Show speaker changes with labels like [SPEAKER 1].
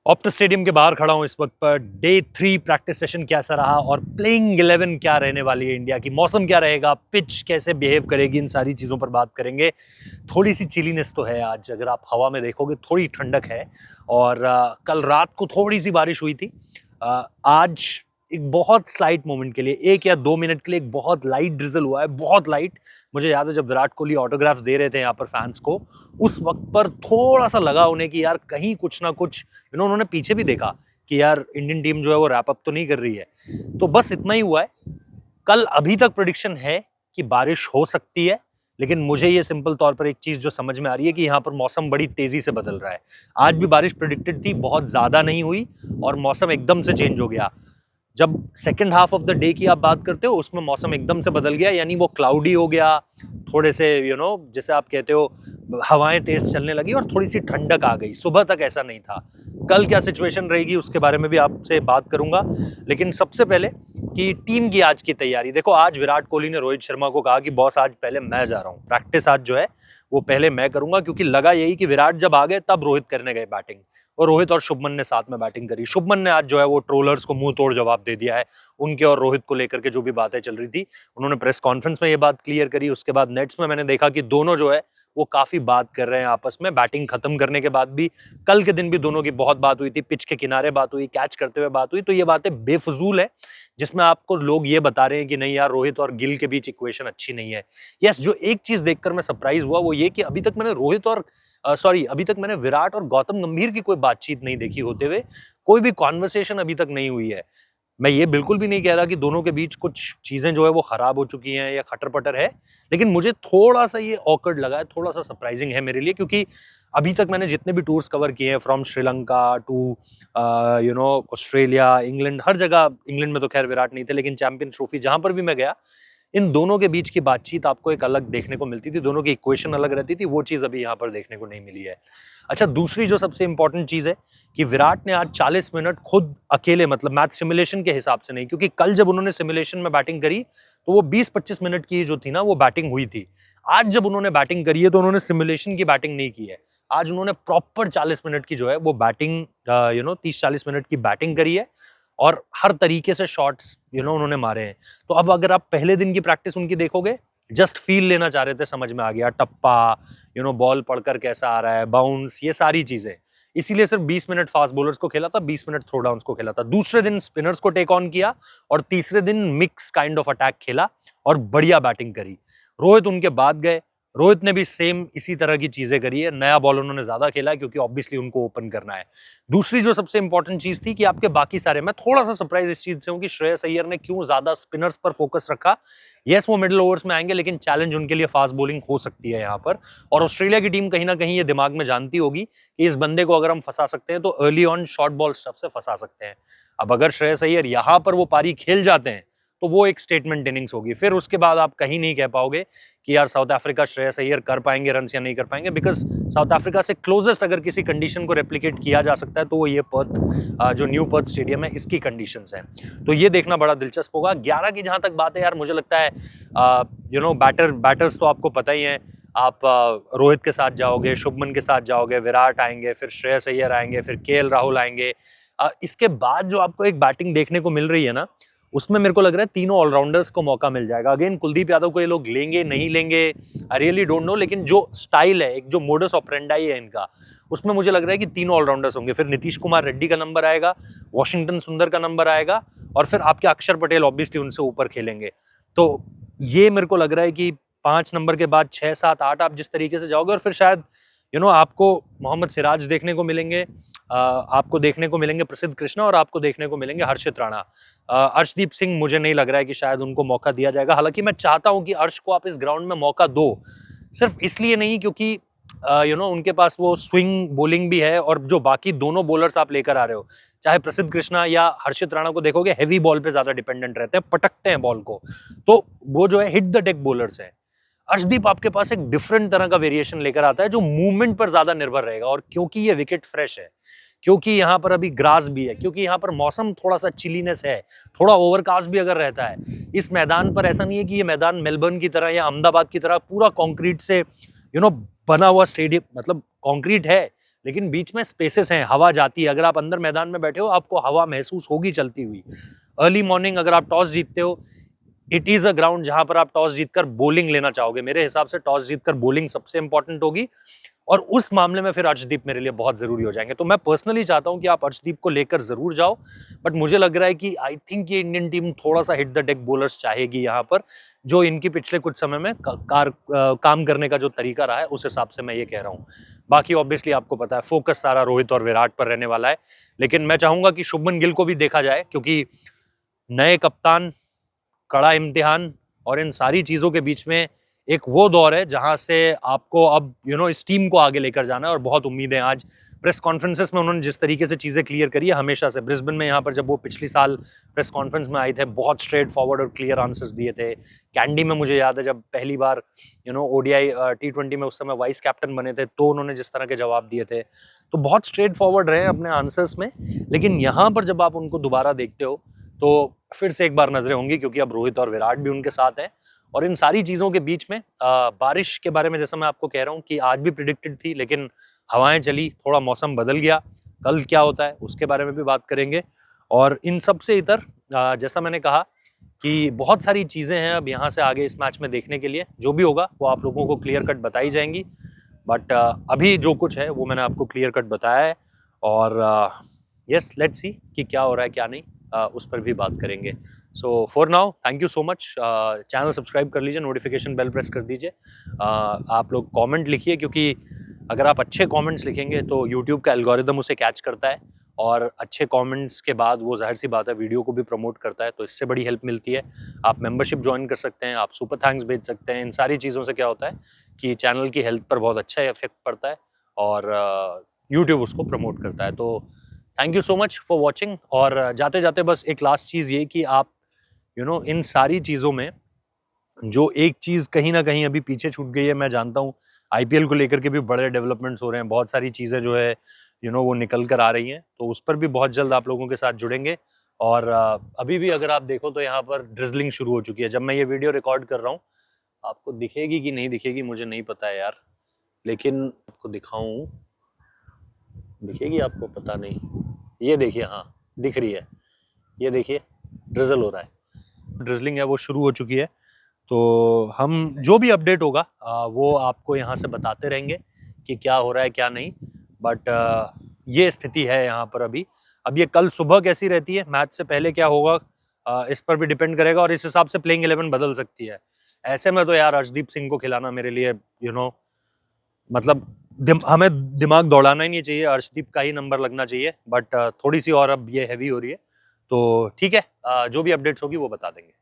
[SPEAKER 1] Optus stadium के बाहर खड़ा हूं इस वक्त पर। डे 3 प्रैक्टिस सेशन कैसा रहा और प्लेइंग 11 क्या रहने वाली है इंडिया की, मौसम क्या रहेगा, पिच कैसे बिहेव करेगी, इन सारी चीजों पर बात करेंगे। थोड़ी सी चिलीनेस तो है आज, अगर आप हवा में देखोगे थोड़ी ठंडक है। और कल रात को थोड़ी सी बारिश हुई थी। आज एक बहुत स्लाइट मोमेंट के लिए, 1 या 2 मिनट के लिए एक बहुत लाइट ड्रिजल हुआ है, बहुत लाइट। मुझे याद है जब विराट कोहली ऑटोग्राफ्स दे रहे थे यहाँ पर फैंस को, उस वक्त पर थोड़ा सा लगा उन्हें कि यार कहीं कुछ ना कुछ उन्होंने पीछे भी देखा कि यार इंडियन टीम जो है वो रैप अप तो नहीं कर रही है। तो बस इतना ही हुआ है। कल अभी तक प्रेडिक्शन है कि बारिश हो सकती है, लेकिन मुझे ये सिंपल तौर पर एक चीज जो समझ में आ रही है कि यहाँ पर मौसम बड़ी तेजी से बदल रहा है। आज भी बारिश प्रेडिक्टेड थी, बहुत ज्यादा नहीं हुई और मौसम एकदम से चेंज हो गया। जब second half of the day की आप बात करते हो उसमें मौसम एकदम से बदल गया, यानी वो क्लाउडी हो गया, थोड़े से जैसे आप कहते हो हवाएं तेज चलने लगी और थोड़ी सी ठंडक आ गई। सुबह तक ऐसा नहीं था। कल क्या सिचुएशन रहेगी उसके बारे में भी आपसे बात करूंगा, लेकिन सबसे पहले कि टीम की आज की तैयारी देखो। आज विराट कोहली ने रोहित शर्मा को कहा कि बॉस आज पहले मैं जा रहा हूं, प्रैक्टिस आज जो है वो पहले मैं करूंगा, क्योंकि लगा यही कि विराट जब आ गए तब रोहित करने गए बैटिंग, और रोहित और शुभमन ने साथ में बैटिंग करी। शुभमन ने आज जो है वो ट्रोलर्स को मुंह तोड़ जवाब दे दिया है। उनके और रोहित को लेकर के जो भी बातें चल रही थी उन्होंने प्रेस कॉन्फ्रेंस में ये बात क्लियर करी। उसके बाद नेट्स में मैंने देखा कि दोनों जो है वो काफी बात कर रहे हैं आपस में, बैटिंग खत्म करने के बाद भी। कल के दिन भी दोनों की बहुत बात हुई थी, पिच के किनारे बात हुई, कैच करते हुए बात हुई। तो ये बातें बेफजूल है जिसमें आपको लोग ये बता रहे हैं कि नहीं यार रोहित और गिल के बीच इक्वेशन अच्छी नहीं है। यस, जो एक चीज देखकर मैं सरप्राइज हुआ वो ये कि अभी तक मैंने रोहित और अभी तक मैंने विराट और गौतम गंभीर की कोई बातचीत नहीं देखी होते हुए, कोई भी कॉन्वर्सेशन अभी तक नहीं हुई है। मैं ये बिल्कुल भी नहीं कह रहा कि दोनों के बीच कुछ चीजें जो है वो खराब हो चुकी हैं या खटर पटर है, लेकिन मुझे थोड़ा सा ये ऑकवर्ड लगा है, थोड़ा सा सरप्राइजिंग है मेरे लिए, क्योंकि अभी तक मैंने जितने भी टूर्स कवर किए हैं, from Sri Lanka to Australia, England, हर जगह, इंग्लैंड में तो खैर विराट नहीं थे, लेकिन चैंपियन ट्रॉफी जहां पर भी मैं गया, इन दोनों के बीच की बातचीत आपको एक अलग देखने को मिलती थी, दोनों की इक्वेशन अलग रहती थी। वो चीज अभी यहाँ पर देखने को नहीं मिली है। अच्छा, दूसरी जो सबसे इंपॉर्टेंट चीज है कि विराट ने आज 40 मिनट खुद अकेले, मतलब मैच सिमुलेशन के हिसाब से नहीं, क्योंकि कल जब उन्होंने सिमुलेशन में बैटिंग करी तो वो 20-25 मिनट की जो थी ना वो बैटिंग हुई थी। आज जब उन्होंने बैटिंग करी है तो उन्होंने सिमुलेशन की बैटिंग नहीं की है। आज उन्होंने प्रॉपर 40 मिनट की जो है वो बैटिंग 30-40 मिनट की बैटिंग करी है और हर तरीके से शॉट्स उन्होंने मारे हैं। तो अब अगर आप पहले दिन की प्रैक्टिस उनकी देखोगे, जस्ट फील लेना चाह रहे थे, समझ में आ गया, टप्पा, बॉल पड़कर कैसा आ रहा है, बाउंस, ये सारी चीजें। इसीलिए सिर्फ 20 मिनट फास्ट बॉलर्स को खेला था, 20 मिनट थ्रो डाउन्स को खेला था। दूसरे दिन स्पिनर्स को टेक ऑन किया और तीसरे दिन मिक्स काइंड ऑफ अटैक खेला और बढ़िया बैटिंग करी। रोहित उनके बाद गए, रोहित ने भी सेम इसी तरह की चीजें करी है। नया बॉल उन्होंने ज्यादा खेला है क्योंकि ऑब्वियसली उनको ओपन करना है। दूसरी जो सबसे इंपॉर्टेंट चीज थी कि आपके बाकी सारे, मैं थोड़ा सा सरप्राइज इस चीज से हूं कि श्रेयस अय्यर ने क्यों ज्यादा स्पिनर्स पर फोकस रखा। यस, वो मिडिल ओवर्स में आएंगे, लेकिन चैलेंज उनके लिए फास्ट बॉलिंग हो सकती है यहाँ पर। और ऑस्ट्रेलिया की टीम कहीं ना कहीं ये दिमाग में जानती होगी कि इस बंदे को अगर हम फंसा सकते हैं तो early on short ball stuff से फंसा सकते हैं। अब अगर श्रेयस अय्यर यहाँ पर वो पारी खेल जाते हैं तो वो एक स्टेटमेंट इनिंग्स होगी। फिर उसके बाद आप कहीं नहीं कह पाओगे कि यार साउथ अफ्रीका श्रेयस अय्यर कर पाएंगे रन या नहीं कर पाएंगे, बिकॉज साउथ अफ्रीका से क्लोजेस्ट अगर किसी कंडीशन को रेप्लिकेट किया जा सकता है तो वो ये पर्थ, जो न्यू पर्थ स्टेडियम है, इसकी कंडीशंस हैं। तो ये देखना बड़ा दिलचस्प होगा। 11 की जहां तक बात है यार, मुझे लगता है बैटर्स तो आपको पता ही है। आप रोहित के साथ जाओगे, शुभमन के साथ जाओगे, विराट आएंगे, फिर श्रेयस अय्यर आएंगे, फिर केएल राहुल आएंगे। इसके बाद जो आपको एक बैटिंग देखने को मिल रही है ना, उसमें मेरे को लग रहा है तीनों ऑलराउंडर्स को मौका मिल जाएगा। अगेन कुलदीप यादव को ये लोग लेंगे नहीं लेंगे, आई रियली डोंट नो, लेकिन जो स्टाइल है, एक जो मोडस ऑपरेंडाई है इनका, उसमें मुझे लग रहा है कि तीनों ऑलराउंडर्स होंगे। फिर नीतीश कुमार रेड्डी का नंबर आएगा, वॉशिंगटन सुंदर का नंबर आएगा, और फिर आपके अक्षर पटेल ऑब्वियसली उनसे ऊपर खेलेंगे। तो ये मेरे को लग रहा है कि 5 नंबर के बाद 6, 7, 8 आप जिस तरीके से जाओगे, और फिर शायद आपको मोहम्मद सिराज देखने को मिलेंगे, आपको देखने को मिलेंगे प्रसिद्ध कृष्णा, और आपको देखने को मिलेंगे हर्षित राणा। अर्शदीप सिंह मुझे नहीं लग रहा है कि शायद उनको मौका दिया जाएगा। हालांकि मैं चाहता हूं कि अर्श को आप इस ग्राउंड में मौका दो, सिर्फ इसलिए नहीं क्योंकि उनके पास वो स्विंग बॉलिंग भी है, और जो बाकी दोनों बॉलर्स आप लेकर आ रहे हो, चाहे प्रसिद्ध कृष्णा या हर्षित राणा को देखोगे, हैवी बॉल पे ज्यादा डिपेंडेंट रहते हैं, पटकते हैं बॉल को, तो वो जो है हिट द डेक बॉलर्स हैं। अर्शदीप आपके पास एक डिफरेंट तरह का वेरिएशन लेकर आता है जो मूवमेंट पर ज्यादा निर्भर रहेगा, और क्योंकि ये विकेट फ्रेश है, क्योंकि यहाँ पर अभी ग्रास भी है, क्योंकि यहाँ पर मौसम थोड़ा सा चिलीनेस है, थोड़ा ओवरकास्ट भी अगर रहता है इस मैदान पर, ऐसा नहीं है कि ये मैदान मेलबर्न की तरह या अहमदाबाद की तरह पूरा कंक्रीट से बना हुआ स्टेडियम, मतलब कंक्रीट है, लेकिन बीच में स्पेसेस हैं, हवा जाती है। अगर आप अंदर मैदान में बैठे हो आपको हवा महसूस होगी चलती हुई। अर्ली मॉर्निंग अगर आप टॉस जीतते हो, इट इज अ ग्राउंड जहां पर आप टॉस जीतकर बॉलिंग लेना चाहोगे। मेरे हिसाब से टॉस जीतकर बॉलिंग सबसे इंपॉर्टेंट होगी, और उस मामले में फिर अर्शदीप मेरे लिए बहुत जरूरी हो जाएंगे। तो मैं पर्सनली चाहता हूं कि आप अर्शदीप को लेकर जरूर जाओ, बट मुझे लग रहा है कि आई थिंक ये इंडियन टीम थोड़ा सा हिट द डेक बॉलर्स चाहेगी यहाँ पर, जो इनकी पिछले कुछ समय में काम करने का जो तरीका रहा है उस हिसाब से मैं ये कह रहा हूँ। बाकी ऑब्वियसली आपको पता है फोकस सारा रोहित और विराट पर रहने वाला है, लेकिन मैं चाहूंगा कि शुभमन गिल को भी देखा जाए, क्योंकि नए कप्तान, कड़ा इम्तिहान और इन सारी चीजों के बीच में एक वो दौर है जहां से आपको अब इस टीम को आगे लेकर जाना है, और बहुत उम्मीदें आज प्रेस कॉन्फ्रेंसेस में उन्होंने जिस तरीके से चीजें क्लियर करी है हमेशा से। ब्रिस्बेन में यहाँ पर जब वो पिछली साल प्रेस कॉन्फ्रेंस में आए थे, बहुत स्ट्रेट फॉरवर्ड और क्लियर आंसर्स दिए थे। कैंडी में मुझे याद है जब पहली बार ओडीआई T20 में उस समय वाइस कैप्टन बने थे, तो उन्होंने जिस तरह के जवाब दिए थे, तो बहुत स्ट्रेट फॉरवर्ड रहे अपने आंसर्स में। लेकिन यहाँ पर जब आप उनको दोबारा देखते हो तो फिर से एक बार नजरें होंगी, क्योंकि अब रोहित और विराट भी उनके साथ हैं। और इन सारी चीजों के बीच में बारिश के बारे में जैसा मैं आपको कह रहा हूँ कि आज भी प्रिडिक्टेड थी, लेकिन हवाएं चली, थोड़ा मौसम बदल गया। कल क्या होता है उसके बारे में भी बात करेंगे। और इन सब से इतर जैसा मैंने कहा कि बहुत सारी चीजें हैं अब यहाँ से आगे इस मैच में देखने के लिए। जो भी होगा वो आप लोगों को क्लियर कट बताई जाएंगी, बट अभी जो कुछ है वो मैंने आपको क्लियर कट बताया है। और यस, लेट्स सी कि क्या हो रहा है क्या नहीं, उस पर भी बात करेंगे। So for now thank you so much. Channel subscribe कर लीजिए, नोटिफिकेशन बेल प्रेस कर दीजिए। आप लोग कमेंट लिखिए, क्योंकि अगर आप अच्छे कमेंट्स लिखेंगे तो यूट्यूब का एल्गोरिदम उसे कैच करता है, और अच्छे कमेंट्स के बाद वो जाहिर सी बात है वीडियो को भी प्रमोट करता है, तो इससे बड़ी हेल्प मिलती है। आप मेंबरशिप ज्वाइन कर सकते हैं, आप सुपर थैंक्स भेज सकते हैं। इन सारी चीज़ों से क्या होता है कि चैनल की हेल्थ पर बहुत अच्छा इफेक्ट पड़ता है, और यूट्यूब उसको प्रमोट करता है। तो thank you so much for watching. और जाते जाते बस एक लास्ट चीज़ ये कि आप इन सारी चीज़ों में जो एक चीज़ कहीं ना कहीं अभी पीछे छूट गई है, मैं जानता हूँ आईपीएल को लेकर के भी बड़े डेवलपमेंट्स हो रहे हैं, बहुत सारी चीज़ें जो है वो निकल कर आ रही हैं, तो उस पर भी बहुत जल्द आप लोगों के साथ जुड़ेंगे। और अभी भी अगर आप देखो तो यहाँ पर ड्रिजलिंग शुरू हो चुकी है। जब मैं ये वीडियो रिकॉर्ड कर रहा हूँ, आपको दिखेगी कि नहीं दिखेगी मुझे नहीं पता है यार, लेकिन आपको दिखाऊं, दिखेगी आपको पता नहीं। ये देखिए, हाँ दिख रही है, ये देखिए ड्रिजल हो रहा है। ड्रिजलिंग है वो शुरू हो चुकी है। तो हम जो भी अपडेट होगा वो आपको यहाँ से बताते रहेंगे कि क्या हो रहा है क्या नहीं। बट ये स्थिति है यहाँ पर अभी। अब ये कल सुबह कैसी रहती है, मैच से पहले क्या होगा, इस पर भी डिपेंड करेगा, और इस हिसाब से प्लेइंग 11 बदल सकती है। ऐसे में तो यार अर्शदीप सिंह को खिलाना मेरे लिए मतलब हमें दिमाग दौड़ाना ही नहीं चाहिए, अर्शदीप का ही नंबर लगना चाहिए। बट थोड़ी सी और अब ये हैवी हो रही है, तो ठीक है, जो भी अपडेट्स होगी वो बता देंगे।